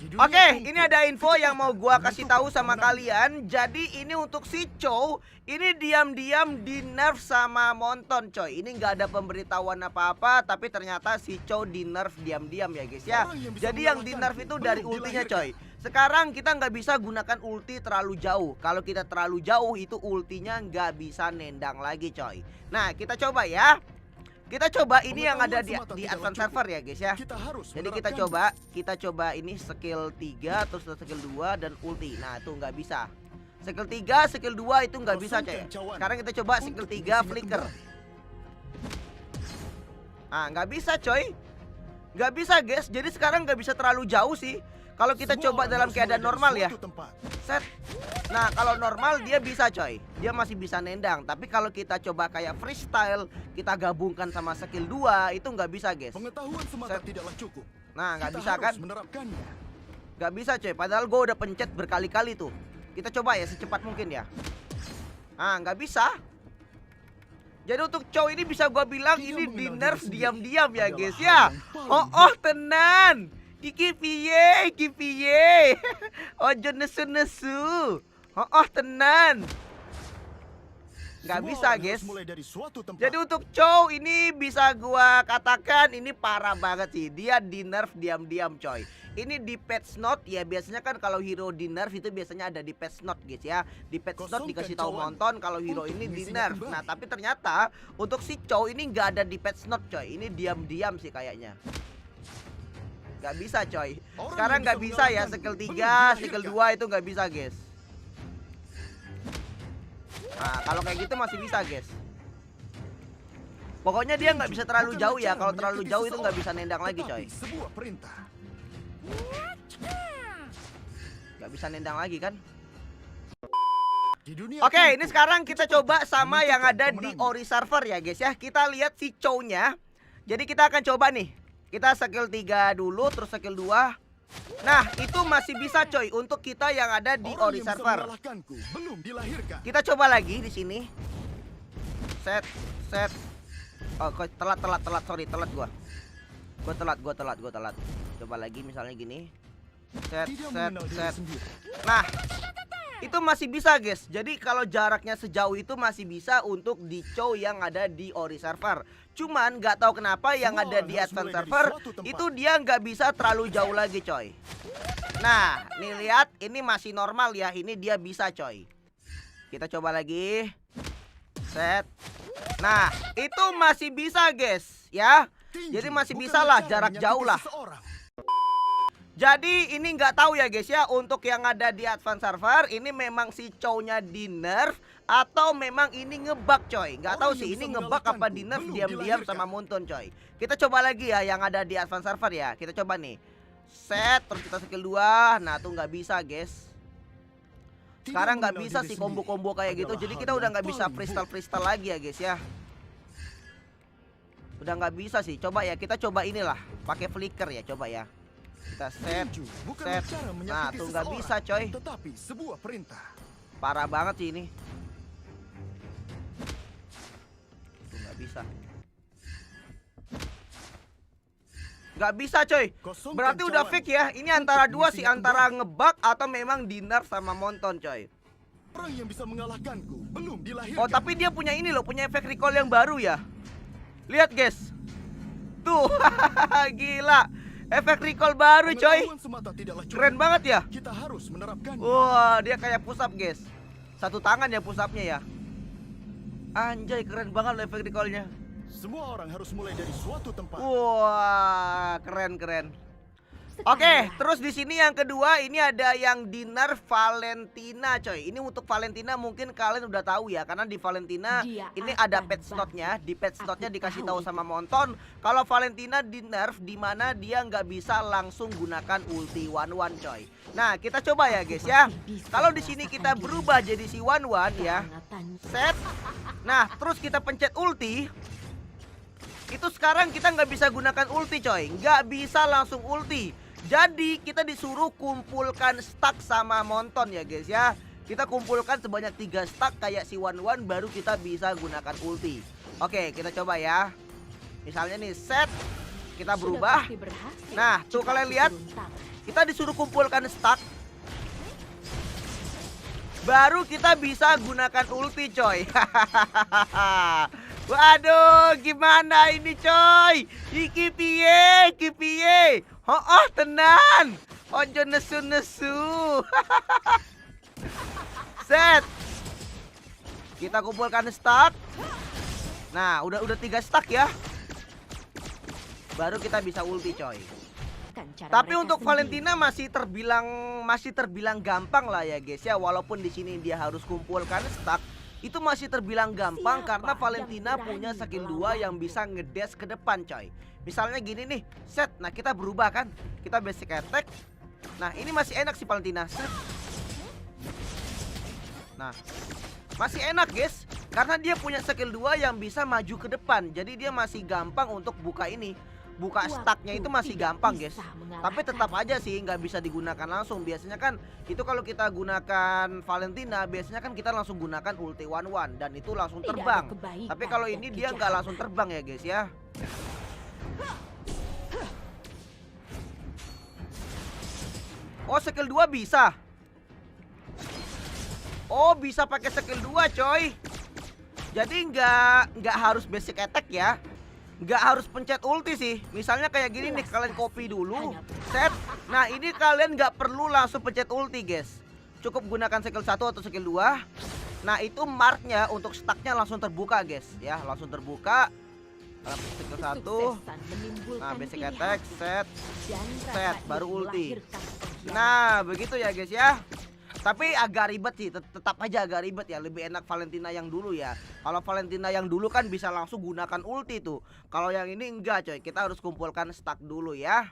Oke, ini ada info yang mau gua kasih tahu sama kalian. Jadi ini untuk si Chow, ini diam-diam di nerf sama Monton, coy. Ini nggak ada pemberitahuan apa-apa, tapi ternyata si Chow di nerf diam-diam ya guys ya. Jadi yang di nerf itu dari ultinya, coy. Sekarang kita nggak bisa gunakan ulti terlalu jauh. Kalau kita terlalu jauh itu ultinya nggak bisa nendang lagi, coy. Nah, kita coba ya. Kita coba ini yang ada di advance server ya guys ya. Jadi kita coba ini skill 3 terus skill 2 dan ulti. Nah, itu nggak bisa. Skill 3, skill 2 itu nggak bisa, coy. Sekarang kita coba skill 3 flicker. Ah, nggak bisa, coy. Nggak bisa, guys. Jadi sekarang nggak bisa terlalu jauh sih. Kalau kita coba dalam keadaan normal ya. Set. Nah, kalau normal dia bisa, coy. Dia masih bisa nendang. Tapi kalau kita coba kayak freestyle, kita gabungkan sama skill 2, itu nggak bisa, guys. Pengetahuan semata tidaklah cukup. Nah, nggak bisa kan? Nggak bisa, coy. Padahal gue udah pencet berkali-kali tuh. Kita coba ya secepat mungkin ya. Ah, nggak bisa. Jadi untuk Chow ini bisa gue bilang ini di nerf diam-diam ya, guys ya. Oh, tenan. Iki piye. Ojo nesu. Oh, tenan. Nggak bisa, guys. Jadi untuk Chow ini bisa gua katakan ini parah banget sih. Dia di nerf diam-diam, coy. Ini di patch note ya, biasanya kan kalau hero di nerf itu biasanya ada di patch note, guys ya. Di patch note dikasih tahu Monton kalau hero ini di nerf. Nah, tapi ternyata untuk si Chow ini nggak ada di patch note, coy. Ini diam-diam sih kayaknya. Nggak bisa, coy. Sekarang nggak bisa ya, skill 3, skill 2 itu nggak bisa, guys. Nah, kalau kayak gitu masih bisa, guys. Pokoknya dia nggak bisa terlalu jauh ya. Kalau terlalu jauh itu nggak bisa nendang lagi, coy. Nggak bisa nendang lagi kan. Oke, ini sekarang kita coba sama yang ada di Ori server ya, guys ya. Kita lihat si Chow-nya. Jadi kita akan coba nih. Kita skill 3 dulu, terus skill 2. Nah, itu masih bisa, coy, untuk kita yang ada di Ori server. Kita coba lagi di sini. Set. Oh, kok telat. Sorry, telat gua. Gua telat. Coba lagi misalnya gini. Set. Nah, itu masih bisa, guys. Jadi kalau jaraknya sejauh itu masih bisa untuk di Chow yang ada di Ori server. Cuman nggak tahu kenapa yang ada di advance server itu dia nggak bisa terlalu jauh lagi, coy. Nah, nih lihat, ini masih normal ya. Ini dia bisa, coy. Kita coba lagi. Set. Nah, itu masih bisa, guys, ya. Jadi masih bisa lah, jarak jauh lah. Jadi ini nggak tahu ya, guys ya, untuk yang ada di advance server ini memang si Chow-nya di nerf atau memang ini ngebug, coy. Nggak tahu sih ini ngebug apa di nerf diam-diam sama Monton, coy. Kita coba lagi ya yang ada di advance server ya. Kita coba nih. Set, terus kita skill 2. Nah, tuh nggak bisa, guys. Sekarang nggak bisa sih combo-combo kayak gitu. Jadi kita udah nggak bisa freestyle lagi ya, guys ya. Udah nggak bisa sih. Coba ya, kita coba inilah pakai flicker ya, coba ya. Kita set. Nah, tuh nggak bisa, coy. Tetapi sebuah perintah. Parah banget sih ini. Tuh nggak bisa. Nggak bisa, coy. Berarti udah fake ya. Ini antara dua sih, antara ngebug atau memang di nerf sama Monton, coy. Orang yang bisa mengalahkanku belum dilahirkan. Oh, tapi dia punya ini loh, punya efek recall yang baru ya. Lihat, guys. Tuh, gila. Efek recall baru, coy. Keren banget ya. Kita harus menerapkannya. Wah, dia kayak push up, guys. Satu tangan ya push up-nya ya. Anjay, keren banget loh efek recall-nya. Semua orang harus mulai dari suatu tempat. Wah, keren. Oke, terus di sini yang kedua ini ada yang di nerf Valentina, coy. Ini untuk Valentina mungkin kalian udah tahu ya, karena di Valentina ini ada patch note-nya. Di patch note-nya dikasih tahu sama Monton kalau Valentina di nerf di mana dia nggak bisa langsung gunakan ulti one-one, coy. Nah, kita coba ya, guys ya. Kalau di sini kita berubah jadi si one-one ya. Set. Nah, terus kita pencet ulti. Itu sekarang kita nggak bisa gunakan ulti, coy. Nggak bisa langsung ulti. Jadi kita disuruh kumpulkan stack sama Monton ya, guys ya. Kita kumpulkan sebanyak 3 stack kayak si one-one baru kita bisa gunakan ulti. Oke, kita coba ya. Misalnya nih, set. Kita berubah. Nah, tuh kalian lihat. Kita disuruh kumpulkan stack. Baru kita bisa gunakan ulti coy. Waduh, gimana ini coy? Iki piye? Oh, tenan. Ojo nesu. Set. Kita kumpulkan stack. Nah, udah 3 stack ya. Baru kita bisa ulti coy. Tapi untuk Valentina masih terbilang gampang lah ya guys ya. Walaupun di sini dia harus kumpulkan stack, itu masih terbilang gampang karena Valentina punya skill 2 yang bisa ngedash ke depan coy. Misalnya gini nih, set. Nah, kita berubah kan. Kita basic attack. Nah, ini masih enak sih Valentina. Set. Nah, masih enak guys, karena dia punya skill 2 yang bisa maju ke depan. Jadi dia masih gampang untuk buka ini. Buka stacknya itu masih gampang guys. Tapi tetap aja sih nggak bisa digunakan langsung. Biasanya kan itu kalau kita gunakan Valentina, biasanya kan kita langsung gunakan ulti 1-1 dan itu langsung terbang. Tapi kalau ini dia nggak langsung terbang ya guys ya. Oh, skill 2 bisa. Oh, bisa pakai skill 2 coy. Jadi nggak harus basic attack ya. Nggak harus pencet ulti sih. Misalnya kayak gini nih, kalian copy dulu, set. Nah, ini kalian nggak perlu langsung pencet ulti guys. Cukup gunakan skill 1 atau skill 2. Nah, itu marknya untuk stacknya langsung terbuka guys. Ya, langsung terbuka. Skill 1. Nah, basic attack, set. Baru ulti. Nah, begitu ya guys ya. Tapi agak ribet sih, tetap aja agak ribet ya. Lebih enak Valentina yang dulu ya. Kalau Valentina yang dulu kan bisa langsung gunakan ulti tuh. Kalau yang ini enggak coy, kita harus kumpulkan stack dulu ya.